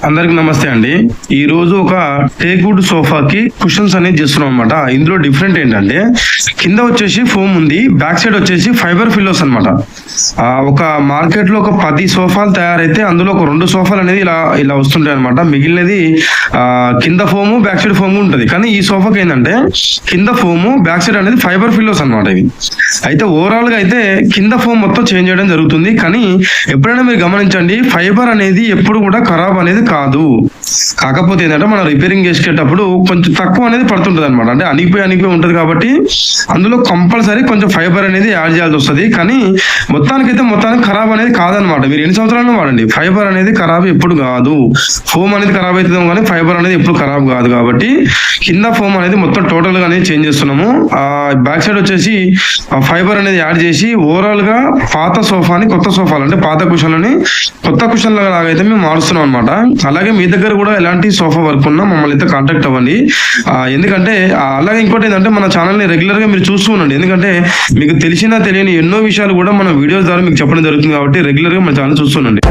అందరికి నమస్తే అండి. ఈ రోజు ఒక టేక్వుడ్ సోఫాకి కుషన్స్ అనేది చేస్తున్నాం అనమాట. ఇందులో డిఫరెంట్ ఏంటంటే కింద వచ్చేసి ఫోమ్ ఉంది, బ్యాక్ సైడ్ వచ్చేసి ఫైబర్ పిల్లోస్ అనమాట. ఒక మార్కెట్ లో ఒక 10 సోఫాలు తయారైతే అందులో ఒక 2 సోఫాలు అనేది ఇలా ఇలా వస్తుంటాయి అనమాట. మిగిలినది కింద ఫోము బ్యాక్ సైడ్ ఫోము ఉంటుంది. కానీ ఈ సోఫాకి ఏంటంటే కింద ఫోము బ్యాక్ సైడ్ అనేది ఫైబర్ పిల్లోస్ అనమాట. ఇవి అయితే ఓవరాల్ గా అయితే కింద ఫోమ్ మొత్తం చేంజ్ చేయడం జరుగుతుంది. కానీ ఎప్పుడైనా మీరు గమనించండి, ఫైబర్ అనేది ఎప్పుడు కూడా ఖరాబ్ అనేది కాదు. కాకపోతే ఏంటంటే మనం రిపేరింగ్ చేసుకేటప్పుడు కొంచెం తక్కువ అనేది పడుతుంటది అనమాట. అంటే అణిగిపోయి ఉంటుంది కాబట్టి అందులో కంపల్సరీ కొంచెం ఫైబర్ అనేది యాడ్ చేయాల్సి వస్తుంది. కానీ మొత్తానికి ఖరాబ్ అనేది కాదనమాట. మీరు ఎన్ని సంవత్సరాలు వాడండి, ఫైబర్ అనేది ఖరాబ్ ఎప్పుడు కాదు. ఫోమ్ అనేది ఖరాబ్ అవుతుందేమో కానీ ఫైబర్ అనేది ఎప్పుడు ఖరాబ్ కాదు. కాబట్టి కింద ఫోమ్ అనేది మొత్తం టోటల్ గా అనేది చేంజ్ చేస్తున్నాము. బ్యాక్ సైడ్ వచ్చేసి ఫైబర్ అనేది యాడ్ చేసి ఓవరాల్ గా పాత సోఫాని కొత్త సోఫాలు అంటే పాత కుషన్లని కొత్త కుషన్ లాగైతే మేము మారుస్తున్నాం అనమాట. అలాగే మీ దగ్గర కూడా ఎలాంటి సోఫా వర్క్ ఉన్నా మమ్మల్ని అయితే కాంటాక్ట్ అవ్వండి. ఎందుకంటే అలాగే ఇంకోటి ఏంటంటే మన ఛానల్ ని రెగ్యులర్ గా మీరు చూస్తూ ఉండండి. ఎందుకంటే మీకు తెలియని ఎన్నో విషయాలు కూడా మన వీడియోస్ ద్వారా మీకు చెప్పడం జరుగుతుంది. కాబట్టి రెగ్యులర్ గా మన ఛానల్ చూస్తుండండి.